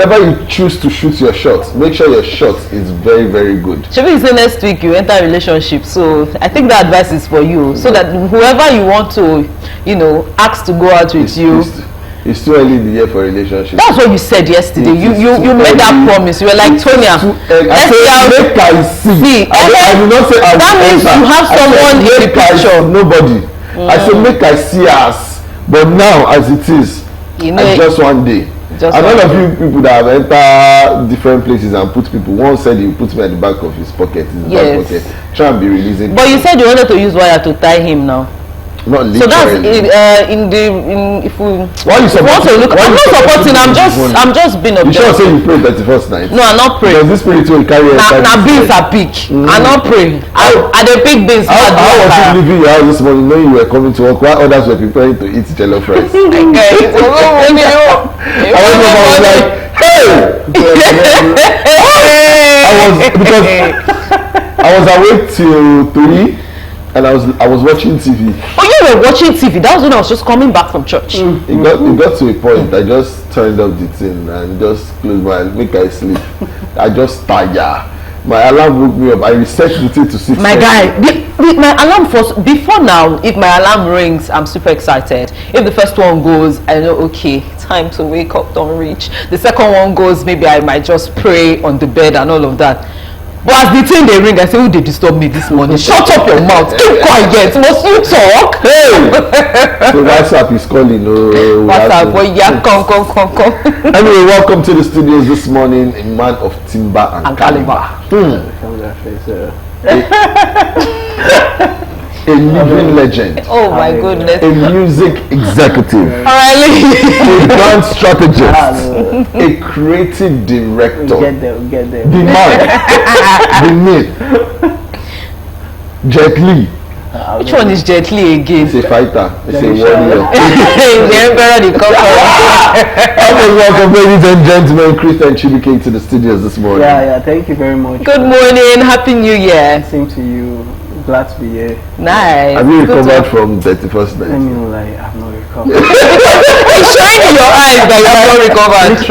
whenever you choose to shoot your shot, make sure your shot is very, very good. Maybe you say next week you enter a relationship, so I think that advice is for you, so that whoever you want to, ask to go out with you. It's too early in the year for a relationship. That's what you said yesterday. You made that promise. You were like, Tonya, I said make I see. I did not say I will. That means you have someone in the picture. Nobody. I said make I see us. But now as it is, just one day. And all of you people that have entered different places and put people, one said he put me at the back of his pocket, back pocket, try and be releasing. But you said you wanted to use wire to tie him now. Not literally. So that's if we want to look. I'm not supporting. I'm just being objective. You sure say you pray 31st night? No, I not pray. Because this spirit will carry. Na beans I pick. I not pray. I dey pick beans. How was you leaving your house this morning knowing you were coming to work while others were preparing to eat jollof rice? I was like, hey! I was awake till 3. And I was watching TV. Oh, you were watching TV? That was when I was just coming back from church. It got to a point. I just turned up the thing and just closed my eyes, make I sleep. I just tired. My alarm woke me up. I reset the thing to 6. My guy, my alarm before now. If my alarm rings, I'm super excited. If the first one goes, I know okay, time to wake up. Don't reach. The second one goes, maybe I might just pray on the bed and all of that. But as the thing they ring, I say, who they disturb me this morning? Shut up your mouth. Keep quiet. Must you talk? Hey! So WhatsApp is calling. WhatsApp. Well, yeah, come. Anyway, welcome to the studios this morning. A man of timber and caliber. A living legend. Oh my goodness. A music executive. A brand strategist. A creative director. Get there. The man. The myth. Jet Li. Which one is Jet Li again? He's a fighter. He's a warrior. The emperor, the conqueror. Welcome, ladies and gentlemen. Chris and Chibuike to the studios this morning. Yeah. Thank you very much. Good morning. Happy New Year. Same to you. Glad to be here. Nice. Have you recovered from 31st night? Let me know, like, I've not recovered. It's showing in your eyes that you have not recovered.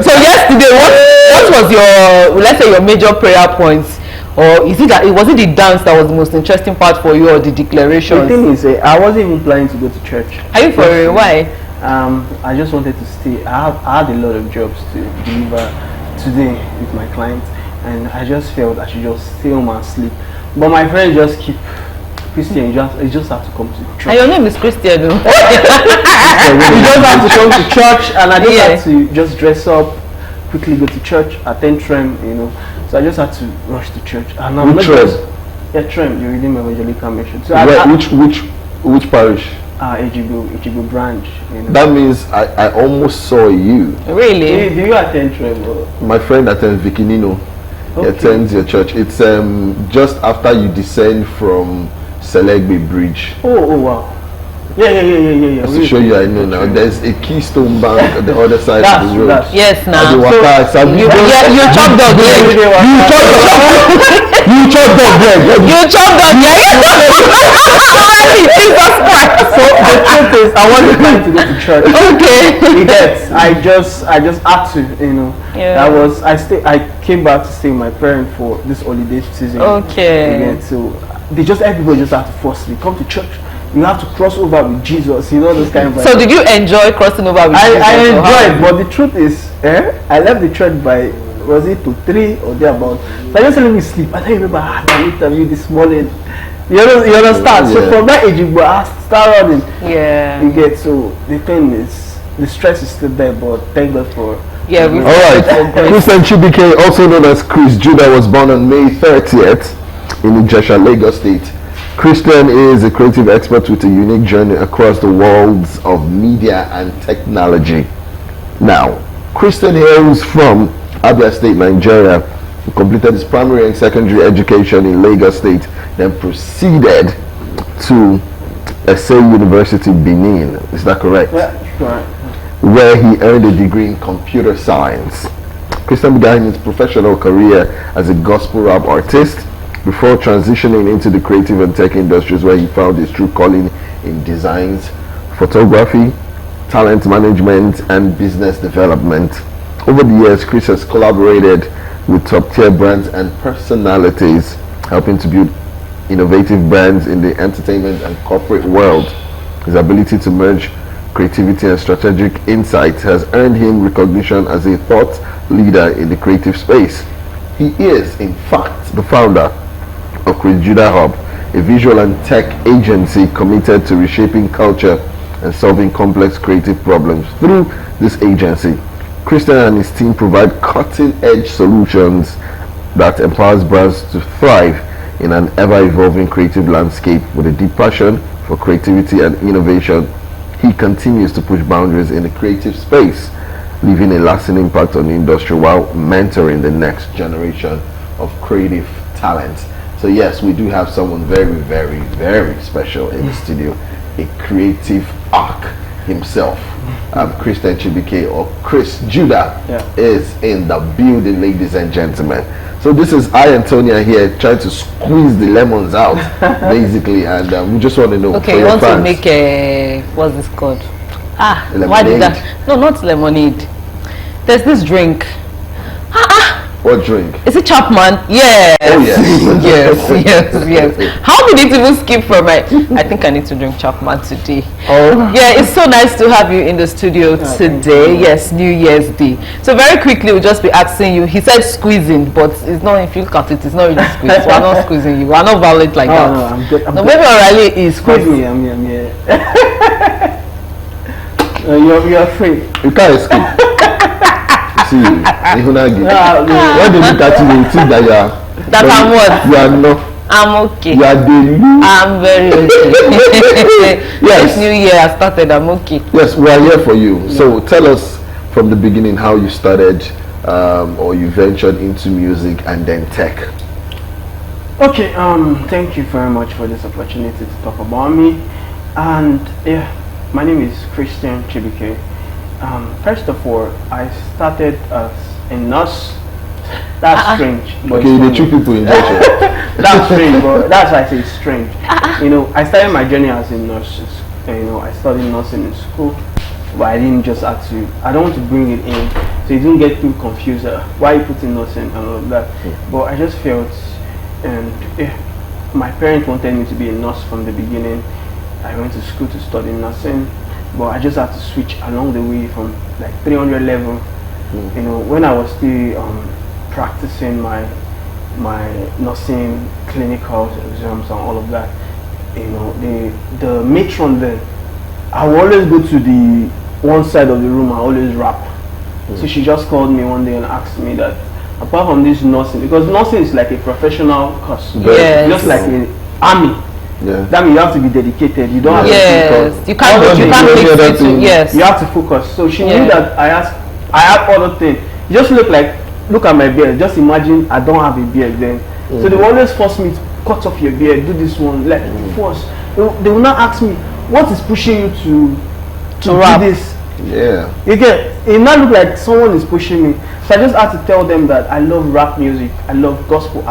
So yesterday, what was your, let's say, your major prayer points? Or was it the dance that was the most interesting part for you, or the declaration? The thing is, I wasn't even planning to go to church. Are you for real? Why? I just wanted to stay. I had a lot of jobs to deliver today with my clients, and I just felt I should just stay home and sleep. But my friends just keep, Christian, you just have to come to church. And your name is Christian, no? You just have to come to church, and I just had to just dress up, quickly go to church, attend Trem, So I just had to rush to church. And I'm which Trem? Trem, the Redeemed Evangelical Mission. So which parish? Ichibu branch. That means I almost saw you. Really? Do you attend Trem? My friend attends Vikinino. He attends your church. It's just after you descend from Selegbe Bridge. Oh wow. Yeah. To show you, I know now. There's a Keystone Bank at the other side of the road. Yes, now. You chop dog leg. You chop dog leg. So the truth is, I wasn't planning to go to church. Okay. I just had to, Yeah. I came back to stay with my parents for this holiday season. Okay. Again, so everybody just had to force me come to church. You have to cross over with Jesus, those kind of. So did you enjoy crossing over with Jesus? I enjoyed, but the truth is, I left the church by, was it to 3 or thereabout? So I just let me sleep. And I remember I had an interview this morning. You understand? Yeah. So from that age, I start running. Yeah. You get, so the thing is, the stress is still there, but thank God for. Yeah. All right. Christian Chibuike, also known as Chris Judah, was born on May 30th in Ijesha, Lagos State. Christian is a creative expert with a unique journey across the worlds of media and technology. Now, Christian hails from Abia State, Nigeria. He completed his primary and secondary education in Lagos State, then proceeded to Essay University, Benin. Is that correct? Yeah, correct. Where he earned a degree in computer science. Christian began his professional career as a gospel rap artist before transitioning into the creative and tech industries, where he found his true calling in designs, photography, talent management, and business development. Over the years, Chris has collaborated with top-tier brands and personalities, helping to build innovative brands in the entertainment and corporate world. His ability to merge creativity and strategic insight has earned him recognition as a thought leader in the creative space. He is, in fact, the founder of Chris Judah Hub, a visual and tech agency committed to reshaping culture and solving complex creative problems. Through this agency, Christian and his team provide cutting-edge solutions that empowers brands to thrive in an ever-evolving creative landscape. With a deep passion for creativity and innovation, he continues to push boundaries in the creative space, leaving a lasting impact on the industry while mentoring the next generation of creative talent. So yes, we do have someone very, very, very special in the studio, a creative arc himself. Christian Chibuike, or Chris Judah, is in the building, ladies and gentlemen. So this is I, Antonia, here trying to squeeze the lemons out, basically, and we just want to know. Okay, you want to make a, what's this called? Lemonade. Why did that? No, not lemonade. There's this drink. What drink? Is it Chapman? Yes. Oh yes. yes. How did it even skip from my? I think I need to drink Chapman today. Oh. Yeah, it's so nice to have you in the studio today. Yes, New Year's Day. So very quickly, we'll just be asking you. He said squeezing, but it's not. If you look at it, it's not really squeeze. We're not squeezing you. We're not violent like that. No, I'm good. No, maybe O'Reilly is Squeeze me, I'm here. You're free. You can't escape. See, when they look at you, they think that you are. That I'm what? You are not. I'm okay. You are the. I'm very okay. Yes. This new year I started, I'm okay. Yes, we are here for you. So tell us from the beginning how you started, or you ventured into music and then tech. Okay, thank you very much for this opportunity to talk about me. And yeah, my name is Christian Chibuike. First of all, I started as a nurse. That's strange. But Okay, they treat people in injection. that's strange, but that's why I say it's strange. You know, I started my journey as a nurse. You know, I studied nursing in school, but I didn't just have to. I don't want to bring it in, so you didn't get too confused. Why you put in nursing and all of that? But I just felt, and my parents wanted me to be a nurse from the beginning. I went to school to study nursing, but I just had to switch along the way from like 300 level. You know, when I was still practicing my nursing clinical exams and all of that, you know, the matron then, I would always go to the one side of the room and always rap. So she just called me one day and asked me that, apart from this nursing, because nursing is like a professional course, just like an army. Yeah. That means you have to be dedicated. You don't have to focus. You can't mix it. Yes. You have to focus. So she knew that I have other things. You just look at my beard. Just imagine I don't have a beard then. So they will always force me to cut off your beard, do this one, like force. They will not ask me what is pushing you to do this. Yeah. You get it now look like someone is pushing me. So I just had to tell them that I love rap music. I love gospel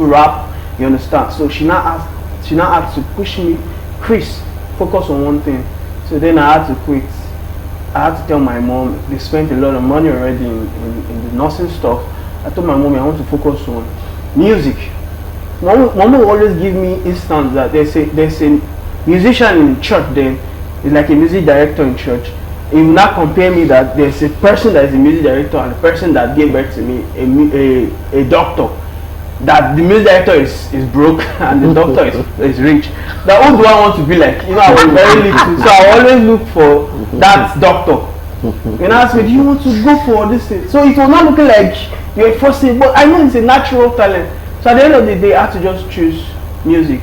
rap. You understand? So she now had to push me, Chris, focus on one thing. So then I had to quit. I had to tell my mom, they spent a lot of money already in the nursing stuff. I told my mom I want to focus on music. Mom will always give me instance that there's a musician in church then, is like a music director in church. He will not compare me that there's a person that is a music director and a person that gave birth to me, a doctor. That the music director is broke and the doctor is rich. That who do I want to be like? You know, I was very little, so I always look for that doctor. And I asked me, do you want to go for this thing? So it was not looking like you're forcing, but I know it's a natural talent. So at the end of the day, I had to just choose music.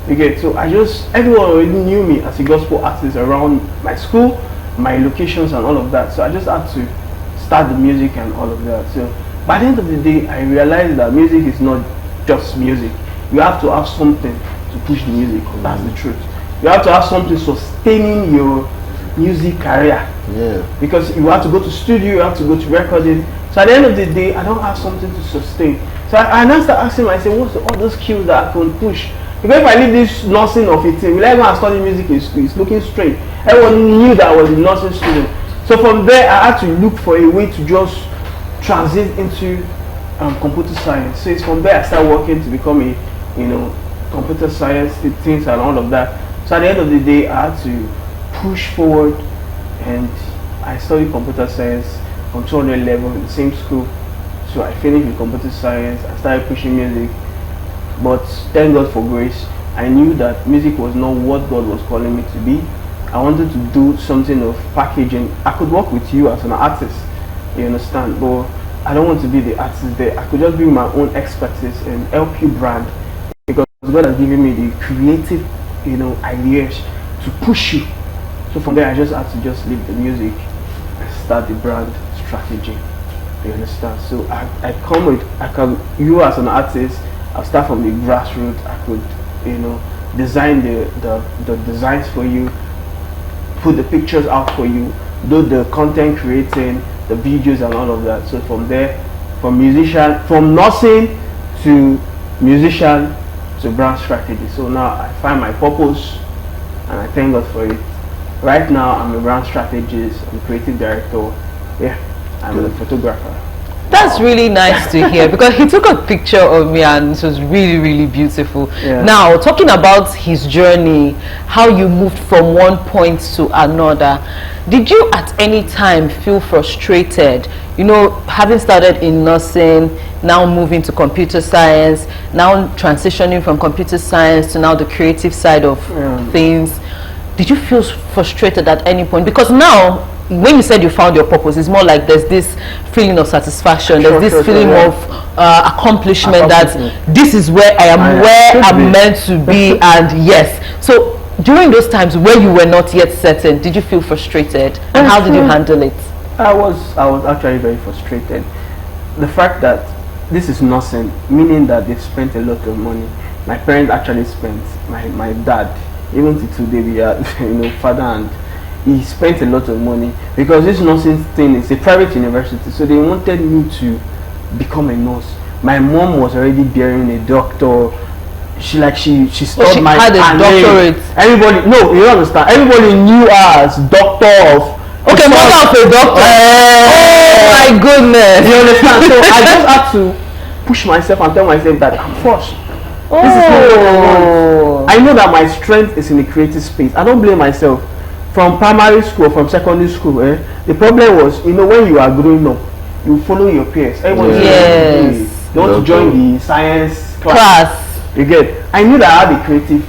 You get, so everyone already knew me as a gospel artist around my school, my locations and all of that. So I just had to start the music and all of that. So by the end of the day, I realized that music is not just music. You have to have something to push the music. That's the truth. You have to have something sustaining your music career. Yeah. Because you have to go to studio, you have to go to recording. So at the end of the day, I don't have something to sustain. So I now start asking myself, what's all those skills that I can push Because if I leave this nursing of 18, will I go and study music in school? It's looking straight. Everyone knew that I was a nursing student. So from there, I had to look for a way to just transit into computer science. So it's from there I started working to become a, computer science things and all of that. So at the end of the day, I had to push forward, and I studied computer science on 200 level in the same school. So I finished with computer science. I started pushing music, but thank God for grace. I knew that music was not what God was calling me to be. I wanted to do something of packaging. I could work with you as an artist, you understand, but I don't want to be the artist there. I could just bring my own expertise and help you brand, because God has given me the creative, ideas to push you. So from there, I just had to just leave the music and start the brand strategy. You understand? So you as an artist, I'll start from the grassroots. I could, design the designs for you, put the pictures out for you, do the content creating, the videos and all of that. So from there, from nursing to musician to brand strategy. So now I find my purpose, and I thank God for it. Right now I'm a brand strategist, I'm a creative director. Yeah, I'm a photographer. That's really nice to hear, because he took a picture of me and it was really, really beautiful. Yeah. Now, talking about his journey, how you moved from one point to another, did you at any time feel frustrated, having started in nursing, now moving to computer science, now transitioning from computer science to now the creative side of things? Did you feel frustrated at any point? Because now, when you said you found your purpose, it's more like there's this feeling of satisfaction, there's this feeling of accomplishment, that this is where I am, where I'm meant to be. And yes, so during those times where you were not yet certain, did you feel frustrated, and how did you handle it? I was actually very frustrated. The fact that this is nursing, meaning that they've spent a lot of money. My parents actually spent, my dad, even to today we are father, and he spent a lot of money, because this nursing thing is a private university, so they wanted me to become a nurse. My mom was already bearing a doctor. She studied my had a doctorate. Everybody, no, you don't understand. Everybody knew her as doctor of. Okay, mother of a doctor. Oh my goodness. You understand? So I just had to push myself and tell myself that I'm first. This is not what I want. I know that my strength is in the creative space. I don't blame myself. From primary school, from secondary school, the problem was, when you are growing up, you follow your peers. Everyone you want to join the science class. You get? I knew that I had a creative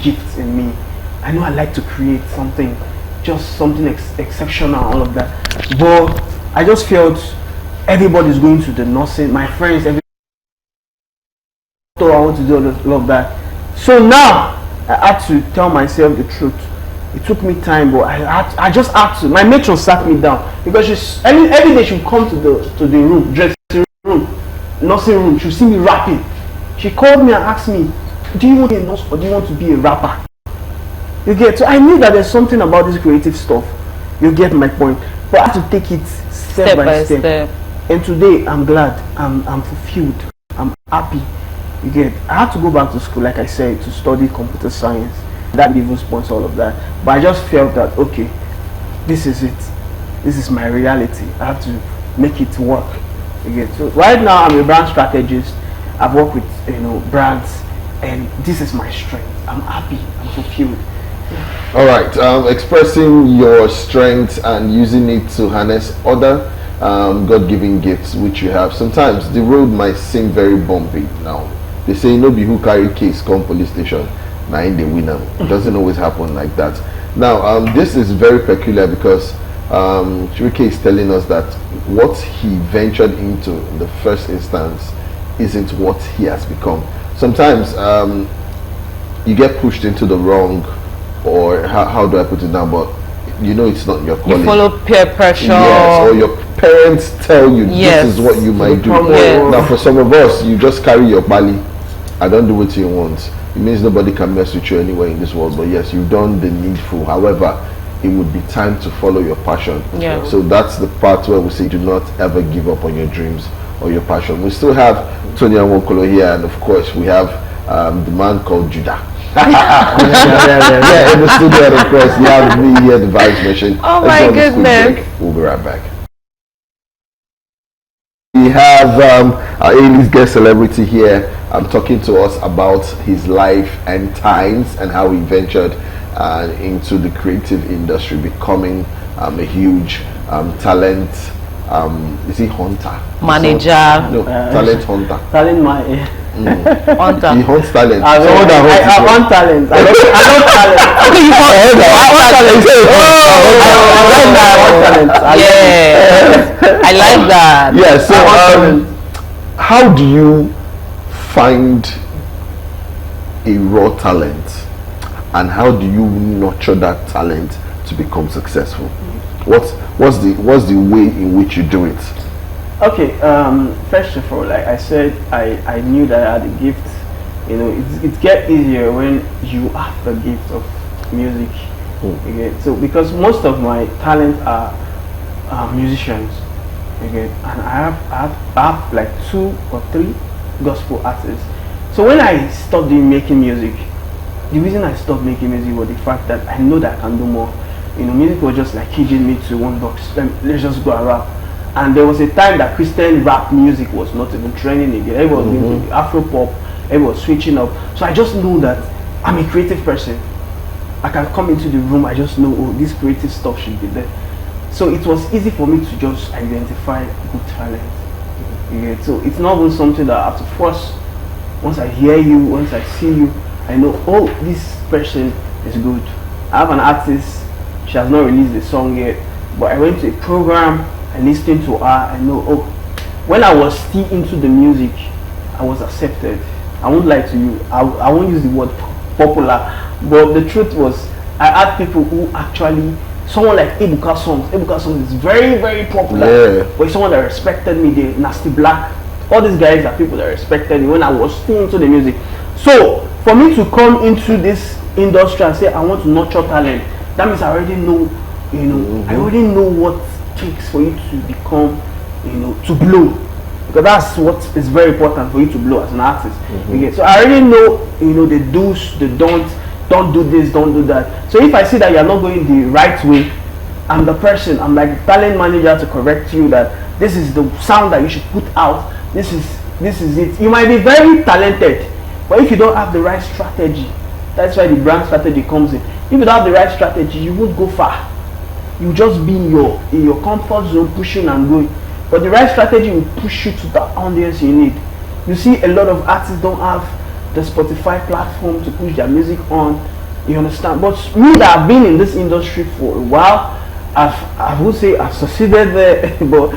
gift in me. I knew I like to create something, just something exceptional, all of that. But I just felt everybody's going to the nursing. My friends, everybody. So I want to do all of that. So now I had to tell myself the truth. It took me time, but I just had to. My matron sat me down, because every day she would come to the room, dressing room, nursing room. She would see me rapping. She called me and asked me, "Do you want to be a nurse or do you want to be a rapper?" You get? So I knew that there's something about this creative stuff. You get my point. But I had to take it step by step. And today I'm glad. I'm fulfilled. I'm happy. You get? I had to go back to school, like I said, to study computer science. That even sponsor all of that, but I just felt that, okay, this is it, this is my reality. I have to make it work again. So right now I'm a brand strategist. I've worked with brands, and this is my strength. I'm happy, I'm fulfilled. All right, expressing your strength and using it to harness other God-given gifts which you have. Sometimes the road might seem very bumpy. Now they say no be who carry case come police station. In the winner. It doesn't always happen like that. Now this is very peculiar, because Chibuike is telling us that what he ventured into in the first instance isn't what he has become. Sometimes you get pushed into the wrong, or how do I put it now, but it's not your calling. You follow peer pressure. Yes, or your parents tell you this is what you might do. Yes. Now for some of us, you just carry your bali. I don't do what you want. It means nobody can mess with you anywhere in this world, but yes, you've done the needful. However, it would be time to follow your passion. Yeah. So that's the part where we say do not ever give up on your dreams or your passion. We still have Tony Anwonkolo here, and of course we have the man called Judah. Yeah. In the studio, and of course, you have me here, the Vibes Mission. Oh Let's my go on this quick goodness. break. We'll be right back. We have our A-list guest celebrity here. Talking to us about his life and times and how he ventured into the creative industry, becoming a huge talent. Is he hunter? Manager. No, talent hunter. Talent my Hunter. He hunts talent. I Someone that hunts his want talent. I love talent. Okay, you want I want talent. yeah. I like that. Yeah, so how do you find a raw talent and how do you nurture that talent to become successful? What's the way in which you do it? Okay, first of all, like I said, I knew that I had a gift. You know, it gets easier when you have the gift of music. Okay, so because most of my talent are musicians. Okay, and I have like 2 or 3 gospel artists. So when I stopped making music, the reason I stopped making music was the fact that I know that I can do more. You know, music was just like keeping me to one box. Let's just go and rap. And there was a time that Christian rap music was not even trending again. Everyone was going to Afro pop. Everyone was switching up. So I just know that I'm a creative person. I can come into the room. I just know, oh, this creative stuff should be there. So it was easy for me to just identify good talent. Yeah, so it's not even something that I have to force. Once I hear you, once I see you, I know, oh, this person is good. I have an artist. She has not released a song yet, but I went to a program. I listened to her. I know, oh, when I was still into the music, I was accepted. I won't lie to you. I won't use the word popular, but the truth was, I had people who actually, someone like Ebuka Songs. Ebuka Songs is very, very popular. Yeah. But someone that respected me, the Nasty Black. All these guys are people that respected me when I was still into the music. So for me to come into this industry and say I want to nurture talent, that means I already know, you know, I already know what takes for you to become, you know, to blow. Because that's what is very important for you to blow as an artist. Okay, so I already know, you know, the do's, the don't do this, don't do that. So if I see that you're not going the right way, I'm the person, I'm like the talent manager to correct you that this is the sound that you should put out. This is it. You might be very talented, but if you don't have the right strategy, that's why the brand strategy comes in. If you don't have the right strategy, you won't go far. You just be in your comfort zone, pushing and going. But the right strategy will push you to the audience you need. You see, a lot of artists don't have the Spotify platform to push their music on. You understand? But me that have been in this industry for a while, I would say I've succeeded there, but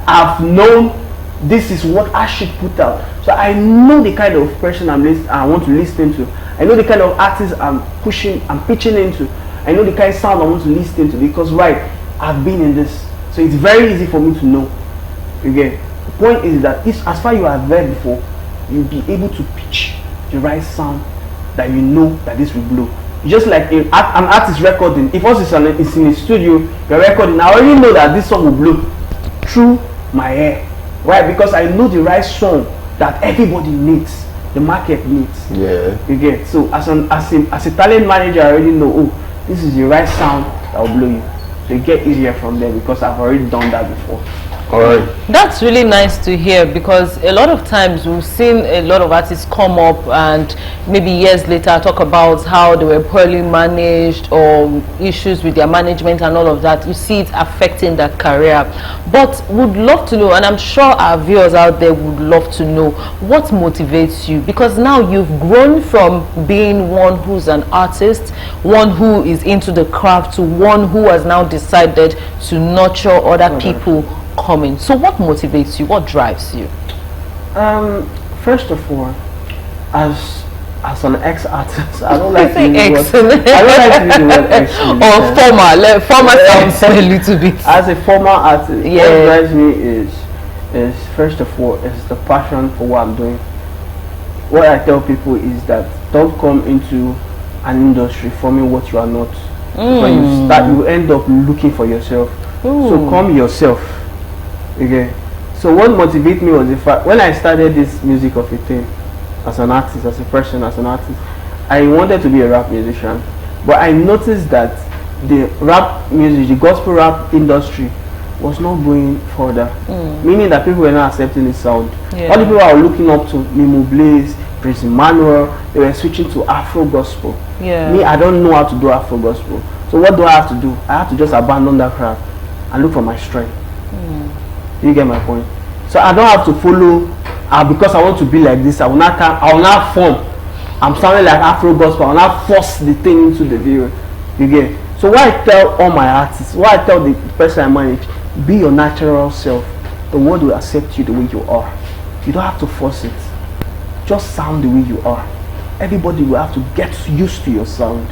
I've known this is what I should put out. So I know the kind of person I want to listen to. I know the kind of artist I'm pitching into. I know the kind of sound I want to listen to because I've been in this. So it's very easy for me to know. Okay. The point is that as far you are there before, you'll be able to pitch the right sound that you know that this will blow. Just like an artist recording, if us is in a studio, you're recording, I already know that this song will blow through my hair. Why? Because I know the right song that everybody needs, the market needs. Yeah. You get. So as a talent manager, I already know, oh, this is the right sound that will blow you. So it get easier from there because I've already done that before. All right. That's really nice to hear because a lot of times we've seen a lot of artists come up and maybe years later talk about how they were poorly managed or issues with their management and all of that. You see it affecting their career. But would love to know, and I'm sure our viewers out there would love to know, what motivates you? Because now you've grown from being one who's an artist, one who is into the craft, to one who has now decided to nurture other people coming. So what motivates you? What drives you? First of all, as an ex-artist, I don't like to use ex. the word. I don't like to use the word ex. Or former sounds a little bit. As a former artist, Yeah. what drives me is first of all is the passion for what I'm doing. What I tell people is that don't come into an industry forming what you are not. When you start, you end up looking for yourself. So come yourself. Okay. So what motivated me was the fact when I started this music of a thing, as an artist, as a person, as an artist. I wanted to be a rap musician, but I noticed that the rap music, the gospel rap industry was not going further, meaning that people were not accepting the sound. All the people I was looking up to, Mimo Blaze, Prince Emmanuel, they were switching to Afro gospel. Me, I don't know how to do Afro gospel. So what do I have to do? I have to just abandon that crap and look for my strength. You get my point? So I don't have to follow because I want to be like this. I will not form. I'm sounding like Afro gospel. I will not force the thing into the video. You get? So what I tell all my artists, what I tell the person I manage, be your natural self. The world will accept you the way you are. You don't have to force it. Just sound the way you are. Everybody will have to get used to your sound.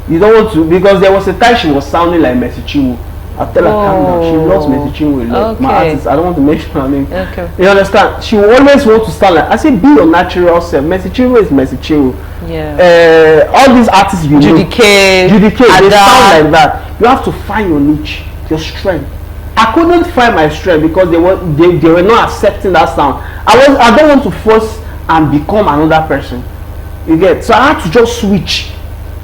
You don't want to, because there was a time she was sounding like Mercy Chinwo. I tell her calm down. She loves Mercy Chinwo a lot. My artist, I don't want to mention her name. You understand? She will always want to sound like, I say, be your natural self. Mercy Chinwo is Mercy Chinwo. All these artists you Chibuike, know, they sound like that. You have to find your niche, your strength. I couldn't find my strength because they were not accepting that sound. I don't want to force and become another person. You get? So I had to just switch.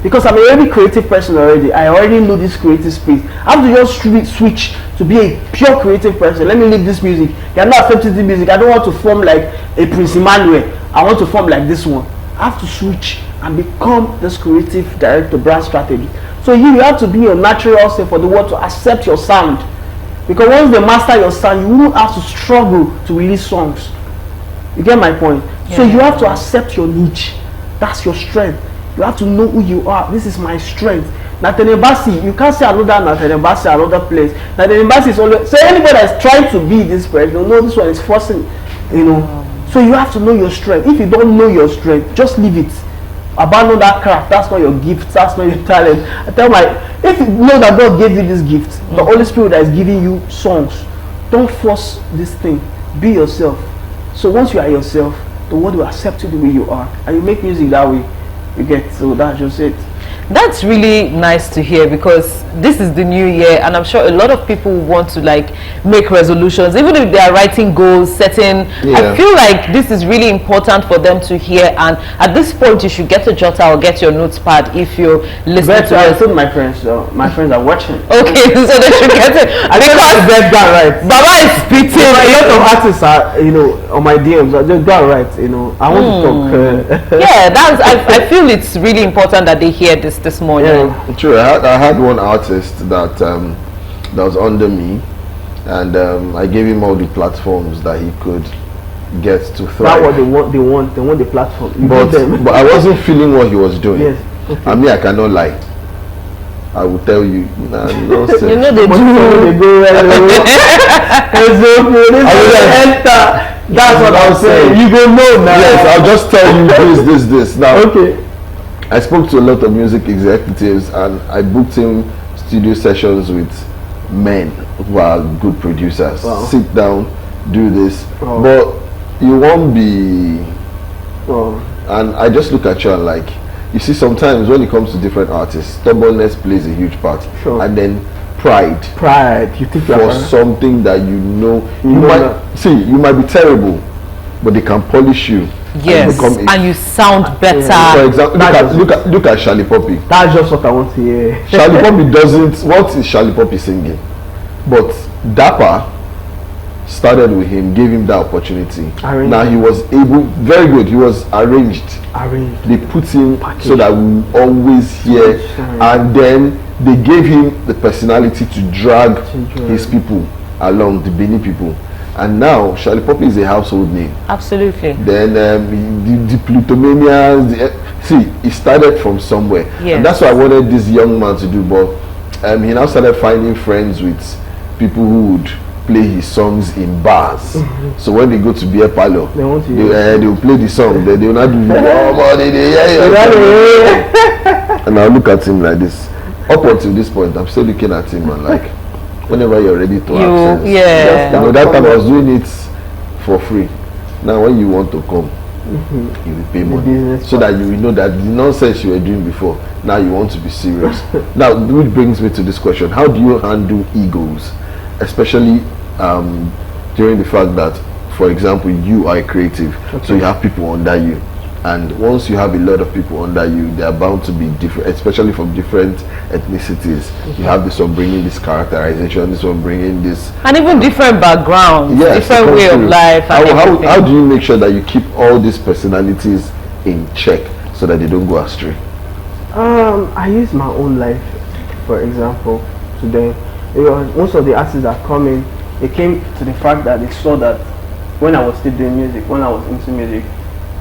Because I'm a very creative person already. I already know this creative space. I have to just switch to be a pure creative person. Let me leave this music. You're not accepting the music. I don't want to form like a Prince Emmanuel. I want to form like this one. I have to switch and become this creative director, brand strategy. So you have to be your natural self for the world to accept your sound. Because once they master your sound, you won't have to struggle to release songs. You get my point? So you have to accept your niche. That's your strength. You have to know who you are. This is my strength. Nathaniel Bassey, you can't say another Nathaniel Bassey, another place. Nathaniel Bassey is always, so anybody that's trying to be this person, you know this one is forcing, you know. So you have to know your strength. If you don't know your strength, just leave it. Abandon that craft. That's not your gift. That's not your talent. I tell if you know that God gave you this gift, the Holy Spirit that is giving you songs, don't force this thing. Be yourself. So once you are yourself, the world will accept you the way you are, and you make music that way. You get, so that's just it. That's really nice to hear, because this is the new year and I'm sure a lot of people want to like make resolutions, even if they are writing goals, setting. I feel like this is really important for them to hear, and at this point you should get a jotter or get your notepad if you're listening to I us. told my friends are watching. Okay, so they should get it. I think I get that right. Baba is spitting. A lot of artists are, you know, on my DMs. I just got right, you know. I want to talk. Yeah, that's. I feel it's really important that they hear this morning. Yeah, true. I had one artist that that was under me, and I gave him all the platforms that he could get to thrive. That's what they want. They want the platform. But I wasn't feeling what he was doing. Yes. Okay. I mean, I cannot lie. I will tell you. Nonsense. You know they do. They go That's what I'm saying. You go know now. Yes, I'll just tell you this. Now, okay. I spoke to a lot of music executives and I booked him studio sessions with men who are good producers. Wow. Sit down, do this. Wow. But you won't be... Wow. And I just look at you and like, you see, sometimes when it comes to different artists, stubbornness plays a huge part. Sure. And then pride. You think for something that you know. You might be terrible, but they can polish you. Yes, and you sound better. For example, look at Charlie Poppy. That's just what I want to hear. Charlie Poppy doesn't. What is Charlie Poppy singing? But Dapper started with him, gave him that opportunity. Now he was able, very good. He was arranged. They put him so that we always hear, and then they gave him the personality to drag his people along, the Benin people. And now Charlie Poppy is a household name. Absolutely. Then the Plutomanians, see, he started from somewhere. Yes. And that's what I wanted this young man to do. But he now started finding friends with people who would play his songs in bars. So when they go to beer parlor, they will play the song. They will not do and I'll look at him like this. Up until this point, I'm still looking at him and like, whenever you're ready to access. You know, that time I was doing it for free. Now when you want to come, you will pay money. So that you will know that the nonsense you were doing before, now you want to be serious. Now, which brings me to this question. How do you handle egos? Especially during the fact that for example, you are a creative, so you have people under you, and once you have a lot of people under you, they are bound to be different, especially from different ethnicities. You have this one bringing this characterization, this one bringing this, and even different backgrounds, yes, different way of life. How do you make sure that you keep all these personalities in check so that they don't go astray? I use my own life, for example, today. Most of the artists that come in, they came to the fact that they saw that when I was still doing music, when I was into music,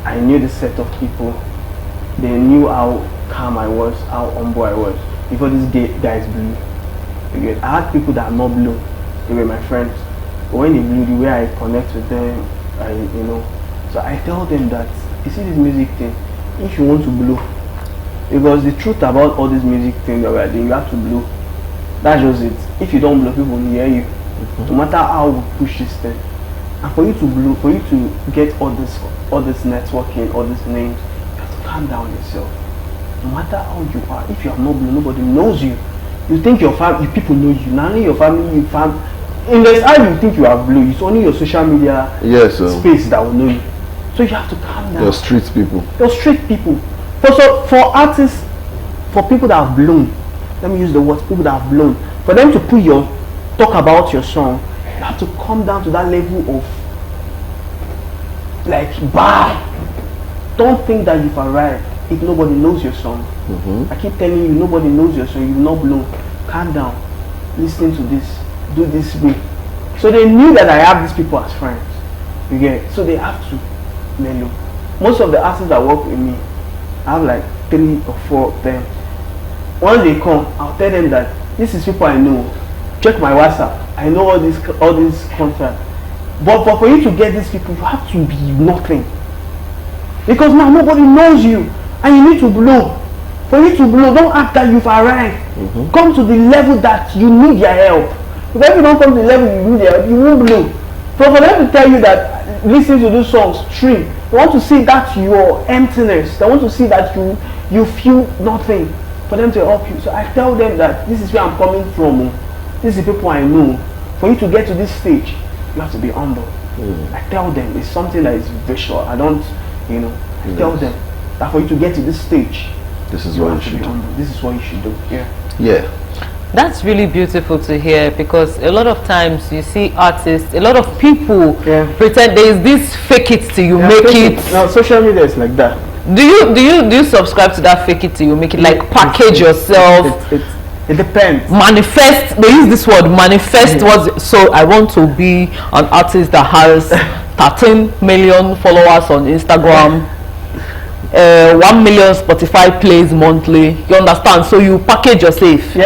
I knew the set of people. They knew how calm I was, how humble I was, before these guys blew. Again, I had people that are not blue. They were my friends. But when they blew, the way I connect with them, so I tell them that, you see this music thing, if you want to blow, because the truth about all these music things that we are doing, you have to blow. That's just it. If you don't blow, people will hear you. No matter how we push this thing. And for you to blow, for you to get all this networking, all these names, you have to calm down yourself. No matter how you are, if you are not blue, nobody knows you. You think your family, people know you. Not only your family, unless how you think you are blue, it's only your social media space that will know you. So you have to calm down. Your street people. Your street people. For artists, for people that have blown, let me use the word people that have blown, for them to talk about your song, you have to come down to that level of like don't think that you've arrived if nobody knows your song. I keep telling you, nobody knows your song, you've not blown. Calm down, listen to this, do this way. So they knew that I have these people as friends. You get it? So they have to mellow. Most of the artists that work with me, I have like 3 or 4 of them. Once they come, I'll tell them that this is people I know. Check my WhatsApp. I know all these contracts. But for you to get these people, you have to be nothing. Because now nobody knows you, and you need to blow. For you to blow, don't act that you've arrived. Come to the level that you need their help. Because if you don't come to the level you need their help, you won't blow. So for them to tell you that listen to those songs, stream, they want to see that your emptiness. They want to see that you feel nothing. For them to help you. So I tell them that this is where I'm coming from. This is the people I know. For you to get to this stage, you have to be humble. I tell them it's something that is visual. I don't, I tell them that for you to get to this stage, this is what you should do. This is what you should do. Yeah. That's really beautiful to hear, because a lot of times you see artists, a lot of people pretend there is this fake it till you make it. Now social media is like that. Do you subscribe to that fake it till you make it? Like package yourself. It depends. Manifest. They use this word manifest. So I want to be an artist that has 13 million followers on Instagram, 1 million Spotify plays monthly. You understand? So you package yourself. Do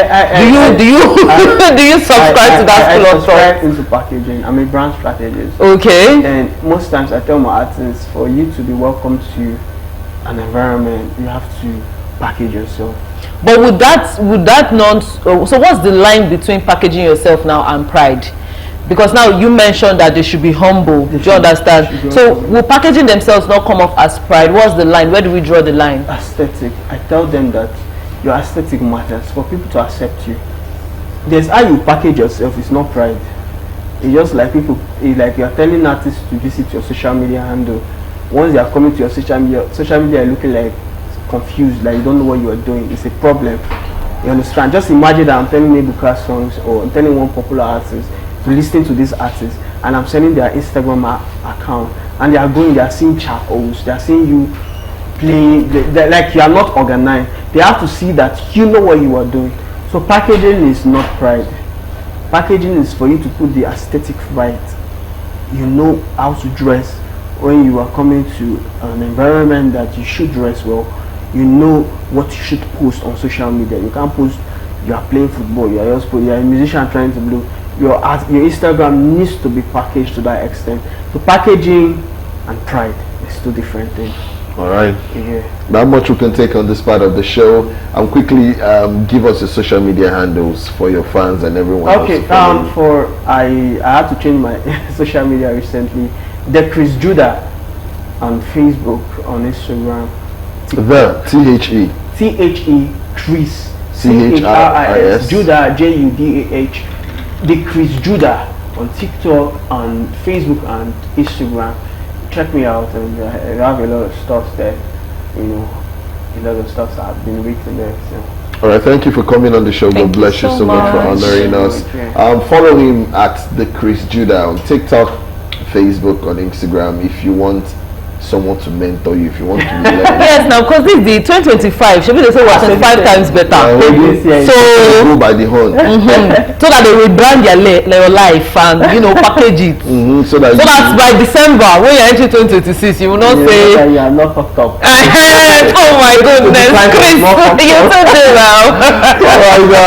you subscribe to that I subscribe into packaging. I'm a brand strategist. Okay. And most times I tell my artists, for you to be welcome to an environment, you have to package yourself. But would that not? So what's the line between packaging yourself now and pride? Because now you mentioned that they should be humble. Do you understand? So will packaging themselves not come off as pride? What's the line? Where do we draw the line? Aesthetic. I tell them that your aesthetic matters for people to accept you. There's how you package yourself. It's not pride. It's just like people. It's like you are telling artists to visit your social media handle. Once they are coming to your social media are looking like confused, like you don't know what you are doing. It's a problem. You understand? Just imagine that I'm telling Nebuka songs, or I'm telling one popular artist to listen to this artist, and I'm sending their Instagram account, and they are seeing charcoals, they are seeing you playing, they're like you are not organized. They have to see that you know what you are doing. So packaging is not pride. Packaging is for you to put the aesthetic right. You know how to dress when you are coming to an environment that you should dress well. You know what you should post on social media. You can't post you are playing football, you are a musician trying to blow. Your Instagram needs to be packaged to that extent. So packaging and pride is 2 different things. All right. Yeah. Not much we can take on this part of the show. Quickly give us your social media handles for your fans and everyone. Okay. I had to change my social media recently. The Chris Judah on Facebook, on Instagram. The THE Chris Chris Judah, Judah. The Chris Judah on TikTok, on Facebook, and Instagram. Check me out, and I have a lot of stuff there. You know, a lot of stuff that have been written there. So. All right, thank you for coming on the show. Thank God bless you you so so much for much. honoring us. Okay. Follow him at the Chris Judah on TikTok, Facebook, on Instagram if you want someone to mentor you, if you want to be learning. Yes, now because this is the 2025, should be they say we're 25 times better. So go by the horn. so that they will brand their life and package it. So that By December when you're entering 2026, you will not say you are not fucked up. oh my goodness, Chris, you said it now. All right,